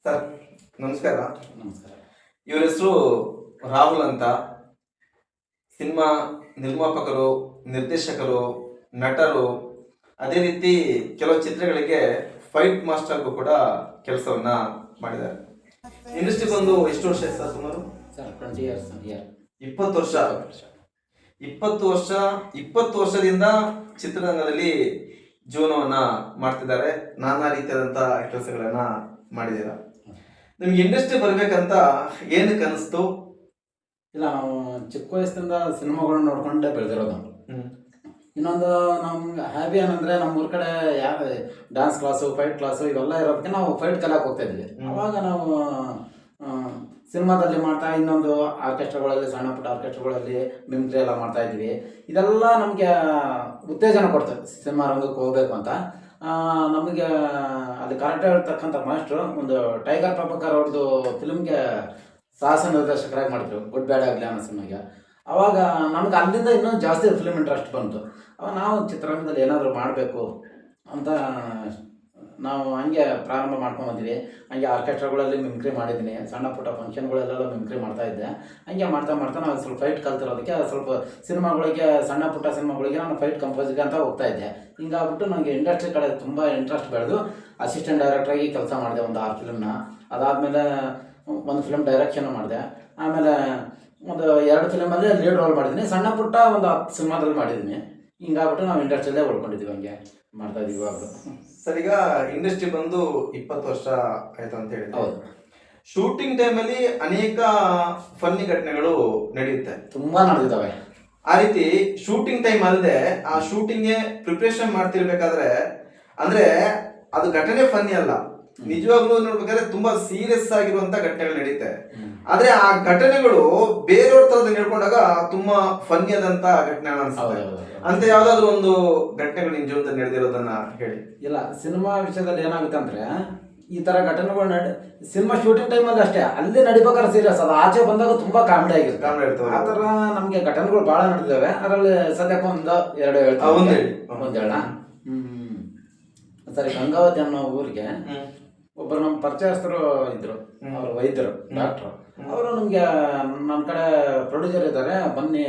Sir ನಮಸ್ಕಾರ. ನಮಸ್ಕಾರ. ಇವ್ರ ಹೆಸರು ರಾಹುಲ್ ಅಂತ. ಸಿನಿಮಾ ನಿರ್ಮಾಪಕರು, ನಿರ್ದೇಶಕರು, ನಟರು, ಅದೇ ರೀತಿ ಕೆಲವು ಚಿತ್ರಗಳಿಗೆ ಫೈಟ್ ಮಾಸ್ಟರ್ಗೂ ಕೂಡ ಕೆಲಸವನ್ನ ಮಾಡಿದ್ದಾರೆ. ಇಂಡಸ್ಟ್ರಿ ಬಂದು ಎಷ್ಟು ವರ್ಷ ಆಯ್ತು ಸರ್? ಸುಮಾರು ಸರ್ 20 years. 20 ವರ್ಷ. 20 ವರ್ಷದಿಂದ ಚಿತ್ರರಂಗದಲ್ಲಿ ಜೀವನವನ್ನ ಮಾಡ್ತಿದ್ದಾರೆ. ನಾನಾ ರೀತಿಯಾದಂತ ಕೆಲಸಗಳನ್ನ ಮಾಡಿದ್ದೀರಾ. ನಿಮ್ಗೆ ಇಂಡಸ್ಟ್ರಿ ಬರ್ಬೇಕಂತ ಏನಕ್ಕೆ ಅನಿಸ್ತು? ಇಲ್ಲ, ನಾವು ಚಿಕ್ಕ ವಯಸ್ಸಿಂದ ಸಿನಿಮಾಗಳನ್ನ ನೋಡ್ಕೊಂಡೆ ಬೆಳೆದಿರೋದು. ಇನ್ನೊಂದು ನಮ್ಗೆ ಹ್ಯಾಬಿ ಏನಂದ್ರೆ ನಮ್ಮೂರ ಕಡೆ ಯಾವ ಡ್ಯಾನ್ಸ್ ಕ್ಲಾಸು, ಫೈಟ್ ಕ್ಲಾಸು ಇವೆಲ್ಲ ಇರೋದಕ್ಕೆ ನಾವು ಫೈಟ್ ಕಲಿಯಕ್ಕೆ ಹೋಗ್ತಾ ಇದ್ವಿ. ಅವಾಗ ನಾವು ಸಿನಿಮಾದಲ್ಲಿ ಮಾಡ್ತಾ, ಇನ್ನೊಂದು ಆರ್ಕೆಸ್ಟ್ರಾಗಳಲ್ಲಿ, ಸಣ್ಣ ಪುಟ್ಟ ಆರ್ಕೆಸ್ಟ್ರಾಗಳಲ್ಲಿ ಮಿಮಿಕ್ರಿ ಎಲ್ಲ ಮಾಡ್ತಾ ಇದ್ವಿ. ಇದೆಲ್ಲ ನಮಗೆ ಉತ್ತೇಜನ ಕೊಡ್ತದೆ ಸಿನಿಮಾ ರಂಗಕ್ಕೆ ಹೋಗ್ಬೇಕು ಅಂತ. ನಮಗೆ ಅಲ್ಲಿ ಕರೆಕ್ಟ್ ಇರ್ತಕ್ಕಂಥ ಮಾಸ್ಟ್ರು ಒಂದು ಟೈಗರ್ ಪ್ರಭಾಕರ್ ಅವ್ರದ್ದು ಫಿಲ್ಮ್ಗೆ ಸಾಹಸ ನಿರ್ದೇಶಕರಾಗಿ ಮಾಡಿದ್ರು, ಗುಡ್ ಬ್ಯಾಡ್ ಆಗಲಿ ಅನ್ನೋ ಸಿನಿಮಾಗೆ. ಅವಾಗ ನಮ್ಗೆ ಅಲ್ಲಿಂದ ಇನ್ನೂ ಜಾಸ್ತಿ ಫಿಲ್ಮ್ ಇಂಟ್ರೆಸ್ಟ್ ಬಂತು. ಅವಾಗ ನಾವು ಚಿತ್ರರಂಗದಲ್ಲಿ ಏನಾದರೂ ಮಾಡಬೇಕು ಅಂತ ನಾವು ಹಂಗೆ ಪ್ರಾರಂಭ ಮಾಡ್ಕೊಂಬಂದ್ವಿ. ಹಂಗೆ ಆರ್ಕೆಸ್ಟ್ರಾಗಳಲ್ಲಿ ಮಿಮಿಕ್ರಿ ಮಾಡಿದ್ದೀನಿ, ಸಣ್ಣ ಪುಟ್ಟ ಫಂಕ್ಷನ್ಗಳಲ್ಲೆಲ್ಲ ಮಿಮಿಕ್ರಿ ಮಾಡ್ತಾಯಿದ್ದೆ. ಹಂಗೆ ಮಾಡ್ತಾ ನಾವು ಸ್ವಲ್ಪ ಫೈಟ್ ಕಲ್ತಿರೋದಕ್ಕೆ ಸ್ವಲ್ಪ ಸಿನಿಮಾಗಳಿಗೆ, ಸಣ್ಣ ಪುಟ್ಟ ಸಿನಿಮಾಗಳಿಗೆ ನಾನು ಫೈಟ್ ಕಂಪೋಸಿಗೆ ಅಂತ ಹೋಗ್ತಾಯಿದ್ದೆ. ಹಿಂಗಾಗ್ಬಿಟ್ಟು ನನಗೆ ಇಂಡಸ್ಟ್ರಿ ಕಡೆ ತುಂಬ ಇಂಟ್ರೆಸ್ಟ್ ಬೆಳೆದು ಅಸಿಸ್ಟೆಂಟ್ ಡೈರೆಕ್ಟ್ರಾಗಿ ಕೆಲಸ ಮಾಡಿದೆ ಒಂದು 6 ಫಿಲ್ಮ್ನ. ಅದಾದಮೇಲೆ ಒಂದು ಫಿಲ್ಮ್ ಡೈರೆಕ್ಷನ್ ಮಾಡಿದೆ. ಆಮೇಲೆ ಒಂದು 2 ಫಿಲ್ಮಲ್ಲಿ ಲೀಡ್ ರೋಲ್ ಮಾಡಿದ್ದೀನಿ. ಸಣ್ಣ ಪುಟ್ಟ ಒಂದು 10 ಸಿನಿಮಾದಲ್ಲಿ ಮಾಡಿದ್ದೀನಿ. ಹಿಂಗಾಗ್ಬಿಟ್ಟು ನಾವು ಇಂಡಸ್ಟ್ರಿಯಲ್ಲೇ ಉಳ್ಕೊಂಡಿದ್ದೀವಿ, ಹಂಗೆ ಮಾಡ್ತಾ ಇದೀವಿ ಇವಾಗ. ಸರ್, ಈಗ ಇಂಡಸ್ಟ್ರಿ ಬಂದು 20 ವರ್ಷ ಆಯ್ತು ಅಂತ ಹೇಳಿ. ಹೌದು. ಶೂಟಿಂಗ್ ಟೈಮಲ್ಲಿ ಅನೇಕ ಫನ್ನಿ ಘಟನೆಗಳು ನಡೆಯುತ್ತೆ, ತುಂಬಾ ನಡೆದಿದ್ದಾವೆ. ಆ ರೀತಿ ಶೂಟಿಂಗ್ ಟೈಮ್ ಅಲ್ಲದೆ ಆ ಶೂಟಿಂಗ್ಗೆ ಪ್ರಿಪ್ರೇಷನ್ ಮಾಡ್ತಿರ್ಬೇಕಾದ್ರೆ ಅಂದ್ರೆ ಅದು ಘಟನೆ ಫನ್ನಿ ಅಲ್ಲ, ನಿಜವಾಗ್ಲೂ ನೋಡ್ಬೇಕಾದ್ರೆ ತುಂಬಾ ಸೀರಿಯಸ್ ಆಗಿರುವಂತ ಘಟನೆಗಳು ನಡೆಯುತ್ತೆ. ಆದ್ರೆ ಆ ಘಟನೆಗಳು ಬೇರೆಯವ್ರ ತರದ ಹೇಳ್ಕೊಂಡಾಗ ತುಂಬಾ ಫನ್ನಿ ಆದಂತ ಘಟನೆ ಅನ್ಸುತ್ತೆ. ಅಂತ ಯಾವ್ದಾದ್ರು ಒಂದು ಘಟನೆಗಳು ನಿಮ್ ಜೀವನದಲ್ಲಿ ನಡೆದಿರೋದನ್ನ ಹೇಳಿ. ಇಲ್ಲ, ಸಿನಿಮಾ ವಿಷಯದಲ್ಲಿ ಏನಾಗುತ್ತೆ ಅಂದ್ರೆ ಈ ತರ ಘಟನೆಗಳು ಸಿನಿಮಾ ಶೂಟಿಂಗ್ ಟೈಮಲ್ಲಿ ಅಷ್ಟೇ, ಅಲ್ಲಿ ನಡಿಬೇಕಾದ್ರೆ ಸೀರಿಯಸ್, ಅದು ಆಚೆ ಬಂದಾಗ ತುಂಬಾ ಕಾಮಿಡಿ ಆಗಿರುತ್ತೆ. ಆ ತರ ನಮ್ಗೆ ಘಟನೆಗಳು ಬಹಳ ನಡೆದಿದ್ದಾವೆ. ಅದರಲ್ಲಿ ಸದ್ಯಕ್ಕೆ 1-2 ಹೇಳ್ತೀವಿ. ಒಂದ್ ಹೇಳ. ಸರಿ, ಗಂಗಾವತಿ ಅನ್ನೋ ಊರಿಗೆ ಒಬ್ಬರು ನಮ್ಮ ಪರಿಚಯಸ್ಥರು ಇದ್ರು, ಅವರು ವೈದ್ಯರು, ಡಾಕ್ಟ್ರು. ಅವರು ನಮ್ಗೆ ನಮ್ಮ ಕಡೆ ಪ್ರೊಡ್ಯೂಸರ್ ಇದ್ದಾರೆ, ಬನ್ನಿ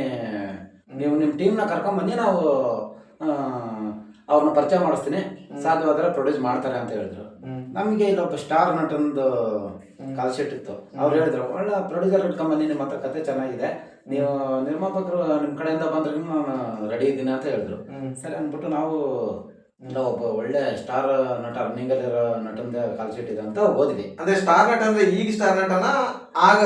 ನೀವು ನಿಮ್ಮ ಟೀಮ್ನ ಕರ್ಕೊಂಬನ್ನಿ, ನಾವು ಅವ್ರನ್ನ ಪರಿಚಯ ಮಾಡಿಸ್ತೀನಿ, ಸಾಧ್ಯವಾದರೆ ಪ್ರೊಡ್ಯೂಸ್ ಮಾಡ್ತಾರೆ ಅಂತ ಹೇಳಿದ್ರು. ನಮಗೆ ಇಲ್ಲೊಬ್ಬ ಸ್ಟಾರ್ ನಟನದು ಕಾಲ್ ಶೀಟ್ ಇತ್ತು. ಅವ್ರು ಹೇಳಿದ್ರು, ಒಳ್ಳೆ ಪ್ರೊಡ್ಯೂಸರ್ ಇಟ್ಕೊಂಬನ್ನಿ, ನಿಮ್ಮ ಹತ್ರ ಕತೆ ಚೆನ್ನಾಗಿದೆ, ನೀವು ನಿರ್ಮಾಪಕರು ನಿಮ್ಮ ಕಡೆಯಿಂದ ಬಂದ್ರೆ ನಾನು ರೆಡಿ ಇದ್ದೀನಿ ಅಂತ ಹೇಳಿದ್ರು. ಸರಿ ಅಂದ್ಬಿಟ್ಟು ನಾವು ಒಬ್ಬ ಒಳ್ಳೆ ಸ್ಟಾರ್ ನಟ, ರನ್ನಿಂಗಲ್ಲಿರೋ ನಟಂದ ಕಾಲ್ ಶೀಟ್ ಇದೆ ಅಂತ ಓದಿದ್ವಿ. ಅಂದ್ರೆ ಸ್ಟಾರ್ ನಟ ಅಂದ್ರೆ ಈಗ ಸ್ಟಾರ್ ನಟನ ಆಗ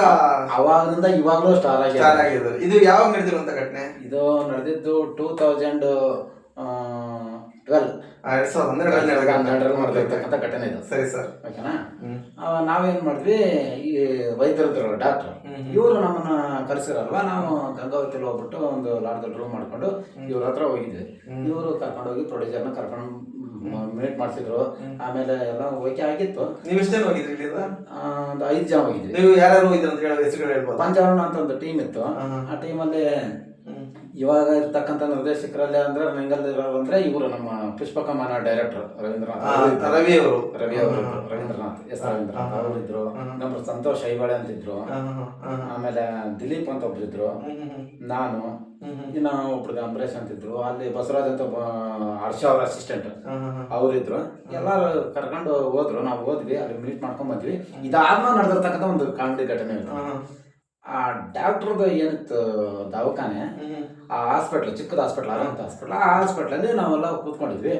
ಅವಾಗಿಂದ ಇವಾಗಲೂ ಸ್ಟಾರ್ ಆಗಿದ್ರು. ಇದು ಯಾವಾಗ ನಡೆದಿರುವಂತ ಘಟನೆ? ಇದು ನಡೆದಿದ್ದು 2012 ಮಾಡಿರ್ತಕ್ಕಂಥ ಘಟನೆ ಇದು. ಸರಿ ಸರ್, ಓಕೆನಾ? ನಾವೇನ್ ಮಾಡಿದ್ವಿ, ಈ ವೈದ್ಯರಿದ್ರು ಡಾಕ್ಟರ್, ಇವರು ನಮ್ಮನ್ನ ಕರೆಸಿರಲ್ವಾ, ನಾವು ಗಂಗಾವತಿಯಲ್ಲಿ ಹೋಗ್ಬಿಟ್ಟು ಒಂದು ಲಾಡ್ಜಲ್ಲಿ ರೂಮ್ ಮಾಡ್ಕೊಂಡು ಇವ್ರ ಹತ್ರ ಹೋಗಿದ್ವಿ. ಇವರು ಕರ್ಕೊಂಡು ಹೋಗಿ ಪ್ರೊಡ್ಯೂಸರ್ನ ಕರ್ಕೊಂಡು ಮೀಟ್ ಮಾಡಿಸಿದ್ರು. ಆಮೇಲೆ ಎಲ್ಲ ಓಕೆ ಆಗಿತ್ತು. ನೀವು ಎಷ್ಟು ಜನ ಹೋಗಿದ್ರಿ? ಒಂದು 5 ಜನ ಹೋಗಿದ್ವಿ. ನೀವು ಯಾರು ಹೋಗಿದ್ರು ಅಂತ ಹೇಳೋ ಹೆಸರುಗಳು ಹೇಳ್ಬೋದು? ಪಂಚವರ್ಣ ಅಂತ ಒಂದು ಟೀಮ್ ಇತ್ತು. ಆ ಟೀಮಲ್ಲಿ ಇವಾಗ ಇರ್ತಕ್ಕಂಥ ನಿರ್ದೇಶಕರಲ್ಲಿ ಅಂದ್ರೆ ರಂಗಲ್ಲಿರೋರು ಅಂದ್ರೆ ಇವರು ನಮ್ಮ ಪುಷ್ಪಕಮಾನ ಡೈರೆಕ್ಟರ್ ರವಿ ರವೀಂದ್ರನಾಥ್ ಎಸ್ ರವೀಂದ್ರನಾಥ್ ಅವರಿದ್ರು. ನಮ್ಮ ಸಂತೋಷ್ ಐವಾಳೆ ಅಂತಿದ್ರು. ಆಮೇಲೆ ದಿಲೀಪ್ ಅಂತ ಒಬ್ರಿದ್ರು, ನಾನು, ಇನ್ನ ಒಬ್ರಿಗೆ ಅಂಬರೀಶ್ ಅಂತಿದ್ರು. ಅಲ್ಲಿ ಬಸವರಾಜ್ ಅಂತ ಹರ್ಷ ಅವ್ರ ಅಸಿಸ್ಟೆಂಟ್ ಅವರಿದ್ರು. ಎಲ್ಲಾರು ಕರ್ಕೊಂಡು ಹೋದ್ರು. ನಾವು ಹೋದ್ವಿ, ಅಲ್ಲಿ ಮೀಟ್ ಮಾಡ್ಕೊಂಡ್ ಬಂದ್ವಿ. ಇದಾದ್ಮೇಲೆ ನಡೆದಿರ್ತಕ್ಕಂಥ ಒಂದು ಕಾಮಿಡಿ ಘಟನೆ ಇತ್ತು. ಆ ಡಾಕ್ಟ್ರದ್ದು ಏನಿತ್ತು ದವಾಖಾನೆ, ಆ ಹಾಸ್ಪಿಟ್ಲ್, ಚಿಕ್ಕದ ಹಾಸ್ಪಿಟ್ಲ್, ಅರಂತ ಹಾಸ್ಪಿಟ್ಲ್, ಆ ಹಾಸ್ಪಿಟ್ಲಲ್ಲಿ ನಾವೆಲ್ಲ ಕೂತ್ಕೊಂಡಿದ್ವಿ.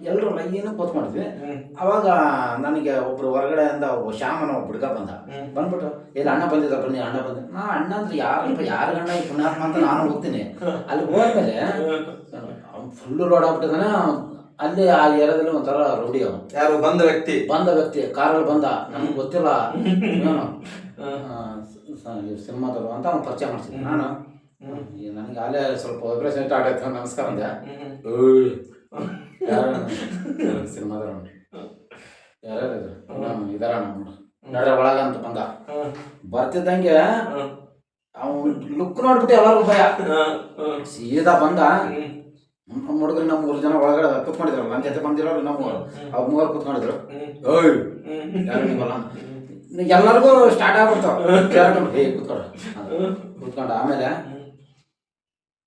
ಎಲ್ಲರೂ ಲೈನು ಕೂತ್ಕೊಂಡಿದ್ವಿ. ಅವಾಗ ನನಗೆ ಒಬ್ರು ಹೊರಗಡೆಯಿಂದ ಶ್ಯಾಮನ ಒಬ್ಬ ಹುಡುಗ ಬಂದ್ಬಿಟ್ಟು, ಇಲ್ಲಿ ಅಣ್ಣ ಬಂದಿದ್ದ, ಬನ್ನಿ ಅಣ್ಣ ಬಂದ. ನಾ ಅಣ್ಣ ಅಂದ್ರೆ ಯಾರ ಗಂಡ ಈ ಪುಣ್ಯಾತ್ಮ ಅಂತ ನಾನು ಹೋಗ್ತೀನಿ. ಅಲ್ಲಿ ಹೋದ್ಮೇಲೆ ಫುಲ್ಲು ರೋಡ್ ಆಗ್ಬಿಟ್ಟಿದ್ದಾನೆ. ಅಲ್ಲಿ ಆ ಏರಿಯಾದಲ್ಲಿ ಒಂಥರ ರೌಡಿ. ಅವನು ಯಾರು? ಬಂದ ವ್ಯಕ್ತಿ ಕಾರಲ್ಲಿ ಬಂದ, ನಮ್ಗೆ ಗೊತ್ತಿಲ್ಲ ಸಿನಿಮಾದವರು ಅಂತ ಅವ್ನು ಪರಿಚಯ ಮಾಡ್ಸಿದ್ದೆ. ನಾನು ನನಗೆ ಅಲ್ಲೇ ಸ್ವಲ್ಪ ವೈಬ್ರೇಷನ್ ಸ್ಟಾರ್ಟ್ ಆಯ್ತು. ನಮಸ್ಕಾರ ಅಂದೆ. ಸಿನಿಮಾದವರು ಯಾರ್ಯಾರು ಇದಾರ ನಡೆ ಒಳಗ ಅಂತ ಬಂದ. ಬರ್ತಿದ್ದಂಗೆ ಅವ್ನು ಲುಕ್ ನೋಡ್ಬಿಟ್ಟು ಎಲ್ಲರಿಗೂ ಭಯ. ಸೀದಾ ಬಂದ, ನಮ್ಮ ಹುಡುಗರು ನಮ್ಮ 3 ಜನ ಒಳಗಡೆ ಕುತ್ಕೊಂಡಿದ್ರು, ನನ್ನ ಜೊತೆ ಬಂದಿರೋರು ನಮ್ಮ ಅವ್ರು 3 ಕುತ್ಕೊಂಡಿದ್ರು. ಓಯ್ ಯಾರು ನಿಮ್ಮಲ್ಲ ಎಲ್ಲರಿಗೂ ಸ್ಟಾರ್ಟ್ ಆಗ್ಬಿಡ್ತಾವ. ಹೇ ಕುತ್ಕೊಂಡು ಆಮೇಲೆ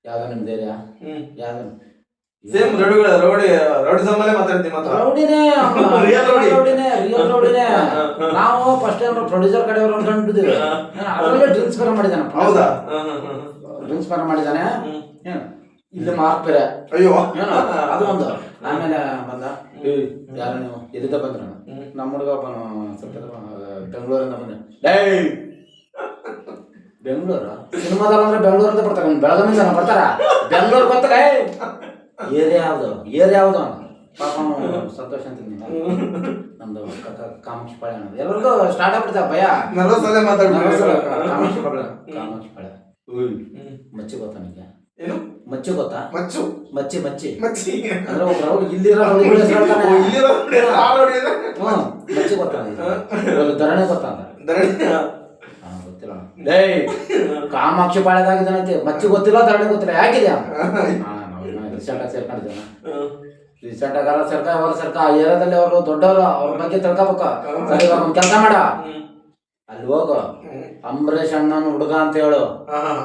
ಯಾವ್ದು ನಿಮ್ಮ ಧೈರ್ಯ, ಯಾವ್ದು ಸೇಮ್ ರೌಡಿ ಸಮ್ಮಲ್ಲೇ ಮಾತಾಡ್ತೀವಿ ಮಾತ್ರ. ರೌಡಿನೇ ರಿಯಲ್ ರೌಡಿನೇ. ನಾವು ಫಸ್ಟ್ ಟೈಮ್ ಪ್ರೊಡ್ಯೂಸರ್ ಕಡೆಯವರು ಅನ್ಕೊಂಡಿದ್ದೀವಿ. ಅದರಲ್ಲೇ ಡ್ರಿಂಕ್ಸ್ ಬೇರೆ ಮಾಡಿದ್ದಾನೆ. ಹೌದಾ? ಡ್ರಿಂಕ್ಸ್ ಬೇರೆ ಮಾಡಿದ್ದಾನೆ. ಇಲ್ಲಿ ಮಾರ್ಕ್ ಬೇರೆ. ಅಯ್ಯೋ ಅದು ಒಂದು. ಆಮೇಲೆ ಬಂದ, ಯಾರು ನೀವು ಎಲ್ಲಿದ್ದ ಬಂದ್ರು? ನಮ್ಮ ಹುಡುಗ ಸ್ವಲ್ಪ ಬೆಂಗಳೂರಿಂದ ಬಂದೆ. ಬೆಂಗಳೂರು ಸಿನಿಮಾದಾಗ ಅಂದ್ರೆ ಬೆಂಗಳೂರಿಂದ ಬರ್ತಾರೆ, ಬೆಳಗಾವಿಂದ ಬರ್ತಾರ. ಬೆಂಗಳೂರು ಬರ್ತಾರೆ. ಏರಿಯಾ ಯಾವುದು ಪಾಪ ಸಂತೋಷ ಅಂತ ನಮ್ದು ಕಾಮಾಕ್ಷಿ ಪಾಳ್ಯ ಅನ್ನೋದು ಎಲ್ಲರಿಗೂ ಸ್ಟಾರ್ಟ್ ಆಗ್ಬಿಡ್ತಾವ ಭಯ. ಕಾಮಾಕ್ಷಿ ಪಾಳ್ಯ ಮಚ್ಚಿ ಗೊತ್ತಾ ನಿಮಗೆ? ಏನು ಮಚ್ಚಿ ಗೊತ್ತಾ? ಮಚ್ಚಿ ಅಂದ್ರೆ ಇಲ್ಲಿರೋ ಮಚ್ಚಿ ಗೊತ್ತಾ? ಧರಣಿ ಗೊತ್ತಾ? ಗೊತ್ತಿಲ್ಲ. ಕಾಮಾಕ್ಷಿ ಪಾಳ್ಯದಾಗಿದ್ದಾನಂತೆ, ಮಚ್ಚಿ ಗೊತ್ತಿಲ್ಲ, ಧರಣಿ ಗೊತ್ತಿಲ್ಲ. ಯಾಕಿದೆ ರೀಸೆಂಟಾಗಿ ಸೇರ್ಕೊಂಡಿದ್ದಾನ. ರೀಸೆಂಟಾಗಿ ಆ ಏರಿಯಾದಲ್ಲಿ ಅವರು ದೊಡ್ಡವರು, ಅವ್ರ ಬಗ್ಗೆ ತಿಳ್ಕೊಬೇಕು. ಸರಿ ಇವಾಗ ಒಂದು ಕೆಲಸ ಮಾಡ, ಅಲ್ಲಿ ಹೋಗು, ಅಂಬರೀಷ್ ಅಣ್ಣನ ಹುಡುಗ ಅಂತ ಹೇಳು.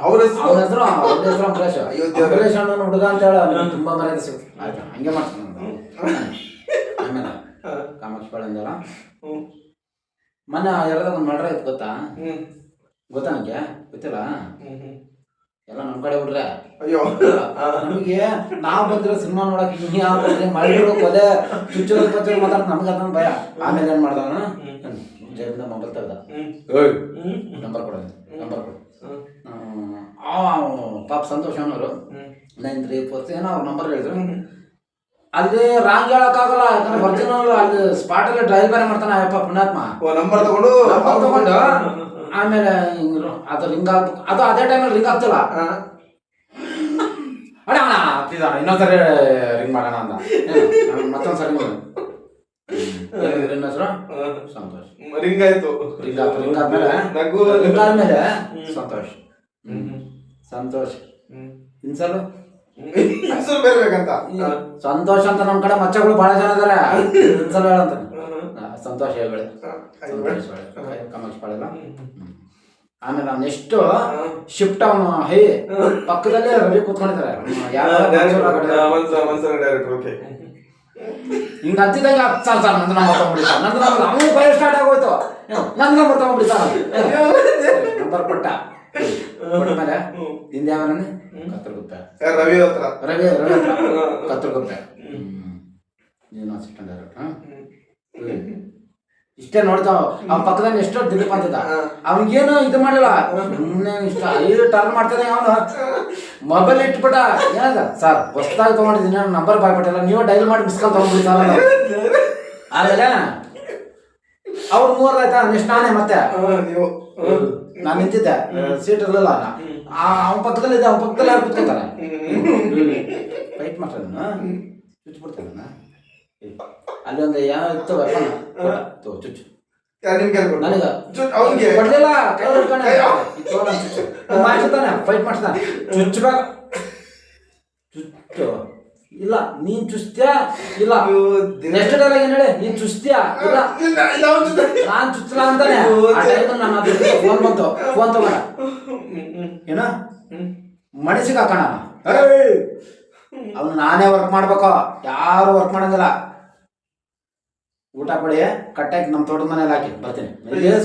ಅವನ ಹೆಸರು ಅಂಬರೀಷ್. ಅಂಬರೀಷ್ ಅಣ್ಣನ ಹುಡುಗ ಅಂತ ಹೇಳು, ತುಂಬಾ ಮರ್ಯಾದೆ ಸಿಗುತ್ತೆ. ಆಯ್ತಾ? ಹಂಗೆ ಮಾಡ್ತಾನೆ. ಆಮೇಲೆ ಕಾಮಾಕ್ಷಿ ಪಾಳ್ಯಂದಲ್ಲ ಮೊನ್ನೆ ಯಾರದಾಗ ಒಂದು ಮರ್ಡರ್ ಆಯ್ತು ಗೊತ್ತಾ? ಗೊತ್ತಾ ನನಗೆ? ಗೊತ್ತಿಲ್ಲ. ಎಲ್ಲ ನಮ್ಮ ಕಡೆ ಬಿಡ್ರೆ. ಅಯ್ಯೋ ನಮಗೆ ನಾವು ಬಂದಿರೋ ಸಿನಿಮಾ ನೋಡಕ್ ಮಳೆಗಳು ಕೊಲೆ ಚುಚ್ಚೋದು ಮಾತಾಡ ನಮ್ಗೆ ಅದನ್ನ ಭಯ. ಆಮೇಲೆ ಏನ್ ಮಾಡ್ದವನು ಜೈಲಿಂದ ಮೊಬೈಲ್ ತೆಗ್ದ. ನಂಬರ್ ಕೊಡ ಪಾಪ ಸಂತೋಷ್ ಅನ್ನೋರು 9344 ಏನೋ ಅವ್ರ ನಂಬರ್ ಹೇಳಿದ್ರು. ಅಲ್ಲಿ ರಾಂಗ್ ಹೇಳಕ್ಕಾಗಲ್ಲ, ಯಾಕಂದ್ರೆ ಒರಿಜಿನಲ್ ಅಲ್ಲಿ ಸ್ಪಾಟ್ ಅಲ್ಲಿ ಡ್ರೈವ್ ಬೇರೆ ಮಾಡ್ತಾನೆ ಅಯ್ಯಪ್ಪ ಪುಣ್ಯಾತ್ಮ. ನಂಬರ್ ತಗೊಂಡು ಆಮೇಲೆ ಅದು ರಿಂಗ್ ಆಗ್ಬೇಕು. ಅದು ಅದೇ ಟೈಮಲ್ಲಿ ರಿಂಗ್ ಆಗ್ತಿಲ್ಲ. ಅಣ್ಣ ಇನ್ನೊಂದ್ಸರಿ ರಿಂಗ್ ಮಾಡೋಣ ಅಂತ ಮತ್ತೊಂದ್ಸರಿ ಹೆಸರು ಸಂತೋಷ್. ರಿಂಗ್ ಆದ್ಮೇಲೆ ಸಂತೋಷ್ ಇನ್ಸಲು ಬೇಕಂತ ಸಂತೋಷ್ ಅಂತ ನಮ್ ಕಡೆ ಮಚ್ಚಗಳು ಬಹಳ ಜನ ಇದಾರೆ. ಇನ್ಸಲ್ ಹೇಳಂತ ಸಂತೋಷ್ ಹೇಳ್ಬೇಡಿ, ಕಾಮಾಕ್ಷಿ ಪಾಳ್ಯ. ಆಮೇಲೆ ನೆಕ್ಸ್ಟ್ ಶಿಫ್ಟ್ ಅವನು ಹೈ ಪಕ್ಕದಲ್ಲೇ ರವಿ ಕೂತ್ಕೊಂಡಿದ್ದಾರೆ. ಹಿಂಗ ಹತ್ತಿದಂಗ ಸರ್ ನಂದು ನಂಬರ್ ತಗೊಂಡ್ಬಿಡಿ ಸರ್, ನಂದು ನಂಬರ್ ಅವನು ಭಯ ಸ್ಟಾರ್ಟ್ ಆಗೋಯ್ತು. ನಂದು ನಂಬರ್ ತಗೊಂಡ್ಬಿಡಿ ಸರ್ ನಂಬರ್ ಕೊಟ್ಟ. ಕೊಟ್ಮೇಲೆ ಹಿಂದೆ ಯಾವನೇ ಕತ್ರಗುಪ್ಪೆ ರವಿ ಹತ್ರ ಕತ್ರಗುಪ್ಪೆ ನೀನು ಅಸಿಸ್ಟೆಂಟ್ ಡೈರೆಕ್ಟರ್. ಇಷ್ಟೇ ನೋಡ್ತಾವ. ಅವ್ನ ಪಕ್ಕದಲ್ಲಿ ಎಷ್ಟೋ ದಿಲೀಪ್ ಅಂತಿದ್ದ, ಅವನಿಗೇನು ಇದು ಮಾಡಿಲ್ಲ, ಸುಮ್ಮನೆ ಇಷ್ಟ 5 ಟರ್ನ್ ಮಾಡ್ತಾನೆ. ಅವನು ಮೊಬೈಲ್ ಇಟ್ಬಿಟ್ಟ. ಏನದ ಸರ್ ಹೊಸದಾಗಿ ತೊಗೊಂಡಿದ್ದೀನಿ, ನಾನು ನಂಬರ್ ಬಾಯ್ಬಿಟ್ಟಿಲ್ಲ, ನೀವು ಡೈಲ್ ಮಾಡಿ ಮಿಸ್ ಕಾಲ್ ತೊಗೊಂಡ್ಬಿಡಿ ಸರ್. ಆಮೇಲೆ ಅವ್ರು 3 ಆಯ್ತಾ, ನೆಕ್ಸ್ಟ್ ನಾನೇ ಮತ್ತೆ ನಾನು ನಿಂತಿದ್ದೆ, ಸೀಟ್ ಇರಲಿಲ್ಲ. ಅವನ ಪಕ್ಕದಲ್ಲಿ ಇದೆ, ಅವನ ಪಕ್ಕದಲ್ಲಿ ಯಾರು ಕುತ್ಕೊತಾರೆ. ಫೈಟ್ ಮಾಡ್ತಾರೆ, ಚುಚ್ಬಿಡ್ತಾನೆ. ಅಲ್ಲಿ ಒಂದು ಯಾವ ಇತ್ತು ಚುಚ್ಚು ನನಗೆ ಕೊಡ್ಲಿಲ್ಲ, ಕೈ ಮಾಡ್ತಾನೆ, ಫೈಟ್ ಮಾಡ್ತಾನೆ. ಚುಚ್ಚಬೇಕು ಚುಚ್ಚು ಇಲ್ಲ, ನೀನ್ ಚುಸ್ತ್ಯಾ ಇಲ್ಲ. ನೆಕ್ಸ್ಟ್ ಡೈಲಾಗ್ ಏನ್ ಹೇಳಿ, ನೀನ್ ಚುಸ್ತ್ಯಾ ಇಲ್ಲ, ನಾನ್ ಚುಚ್ಚಲ ಅಂತಾನೆ. ಆ ಟೈಮ್ ನನ್ನ ಫೋನ್ ಬಂತು, ಫೋನ್ ತಗೊಂಡ ಏನ ಮನಸ್ಸಿಗೆ ಹಾಕೋಣ. ಅವ್ನು ನಾನೇ ವರ್ಕ್ ಮಾಡ್ಬೇಕು, ಯಾರು ವರ್ಕ್ ಮಾಡಂಗಿಲ್ಲ. ಊಟ ಕೊಡಿ ಕಟ್ಟಾಕಿ ನಮ್ಮ ತೋಟದ ಮನೇಲಿ ಹಾಕಿ ಬರ್ತೀನಿ.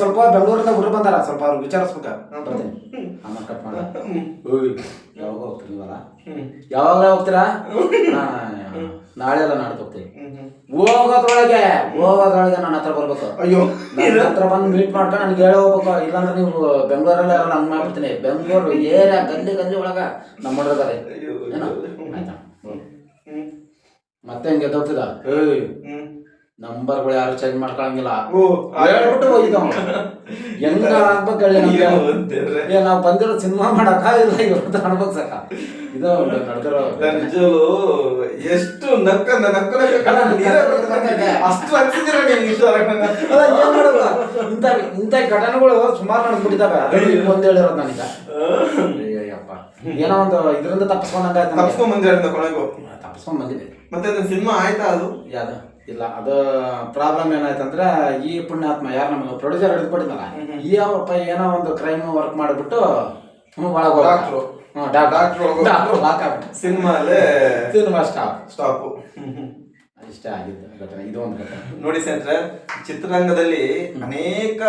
ಸ್ವಲ್ಪ ಬೆಂಗಳೂರಿಂದ ಹುಡುಗ ಬಂದಾರ, ಸ್ವಲ್ಪ ಅವ್ರು ವಿಚಾರಿಸ್ಬೇಕ, ಬರ್ತೀನಿ. ಆಮೇಲೆ ಕಟ್ ಮಾಡ. ಯಾವಾಗ ಹೋಗ್ತೀರಿ ನೀವಲ್ಲ? ಯಾವಾಗ ಹೋಗ್ತೀರಾ? ನಾಳೆ ಎಲ್ಲ ನಾಡ್ದು ಹೋಗ್ತೀವಿ. ಹೋಗೋದ್ರೊಳಗೆ ನನ್ನ ಹತ್ರ ಬರ್ಬೇಕು. ಅಯ್ಯೋ ನನ್ನ ಹತ್ರ ಬಂದು ಮೀಟ್ ಮಾಡ್ಕೊಂಡು ನನಗೆ ಹೇಳಿ ಹೋಗ್ಬೇಕು. ಇಲ್ಲಾಂದ್ರೆ ನೀವು ಬೆಂಗಳೂರಲ್ಲ ಹಂಗ್ ಮಾಡ್ಬಿಡ್ತೀನಿ. ಬೆಂಗಳೂರು ಏರಿಯಾ ಗಲ್ಲಿ ಒಳಗ ನಮ್ಮ ಹುಡುಗರೆ ಏನೋ ಆಯ್ತಾ. ಮತ್ತೆ ಹಿಂಗೆ ಎದ್ದೋಗ್ತಿದ, ನಂಬರ್ಗಳು ಯಾರು ಚೇಂಜ್ ಮಾಡ್ಕೊಳಂಗಿಲ್ಲ ಹೇಳ್ಬಿಟ್ಟು ಹೋಗಿದ್ದ. ಹೆಂಗ ಆಗ್ಬೇಕು ಹೇಳಿ ನಮ್ಗೆ, ನಾವು ಬಂದಿರೋ ಸಿನಿಮಾ ಮಾಡಕ ಇಲ್ಲ, ಇವತ್ತು ಅನ್ಬೇಕು ಸಾಕ. ಇದು ನಡೆದಿರೋ ಎಷ್ಟು ಅಷ್ಟು ಇಂಥ ಘಟನೆಗಳು ಸುಮಾರು ನಡೆದ್ಬಿಟ್ಟಿದ್ದಾವೆ. ಒಂದು ಹೇಳಿರೋದು ನನಗ ಏನೋ ಒಂದು ಇದರಿಂದ ತಪ್ಪಿಸ್ಕೊಂಡಂಗ ಮಾಡಿಸ್ಕೊಂಡ್ ಬಂದಿದೆ. ಮತ್ತೆ ಅದನ್ನ ಸಿನಿಮಾ ಆಯ್ತಾ ಅದು? ಯಾವ್ದು ಇಲ್ಲ, ಅದು ಪ್ರಾಬ್ಲಮ್ ಏನಾಯ್ತಂದ್ರೆ ಈ ಪುಣ್ಯಾತ್ಮ ಯಾರು ನಮಗೆ ಪ್ರೊಡ್ಯೂಸರ್ ಹಿಡಿದುಕೊಟ್ಟಿದ್ನಲ್ಲ, ಈ ಅವಪ್ಪ ಏನೋ ಒಂದು ಕ್ರೈಮ್ ವರ್ಕ್ ಮಾಡಿಬಿಟ್ಟು ಡಾಕ್ಟ್ರು ಸಿನಿಮಾ ಸ್ಟಾಪ್. ಇಷ್ಟ ಆಗಿದ್ದು ಘಟನೆ, ಇದು ಒಂದು ಘಟನೆ. ನೋಡಿ ಸ್ನೇಹಿತರೆ, ಚಿತ್ರರಂಗದಲ್ಲಿ ಅನೇಕ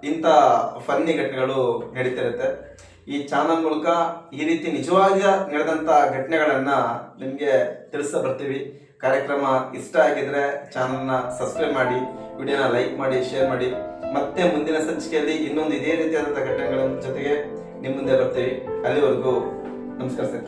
ಇಂಥ ಫನ್ನಿ ಘಟನೆಗಳು ನಡೀತಿರುತ್ತೆ. ಈ ಚಾನಲ್ ಮೂಲಕ ಈ ರೀತಿ ನಿಜವಾಗಿ ನಡೆದಂಥ ಘಟನೆಗಳನ್ನ ನಿಮಗೆ ತಿಳಿಸ್ತಾ ಬರ್ತೀವಿ. ಕಾರ್ಯಕ್ರಮ ಇಷ್ಟ ಆಗಿದ್ರೆ ಚಾನಲ್ನ ಸಬ್ಸ್ಕ್ರೈಬ್ ಮಾಡಿ, ವಿಡಿಯೋನ ಲೈಕ್ ಮಾಡಿ, ಶೇರ್ ಮಾಡಿ. ಮತ್ತೆ ಮುಂದಿನ ಸಂಚಿಕೆಯಲ್ಲಿ ಇನ್ನೊಂದು ಇದೇ ರೀತಿಯಾದಂಥ ಘಟನೆಗಳ ಜೊತೆಗೆ ನಿಮ್ಮ ಮುಂದೆ ಬರ್ತೀವಿ. ಅಲ್ಲಿವರೆಗೂ ನಮಸ್ಕಾರ ಸರ್.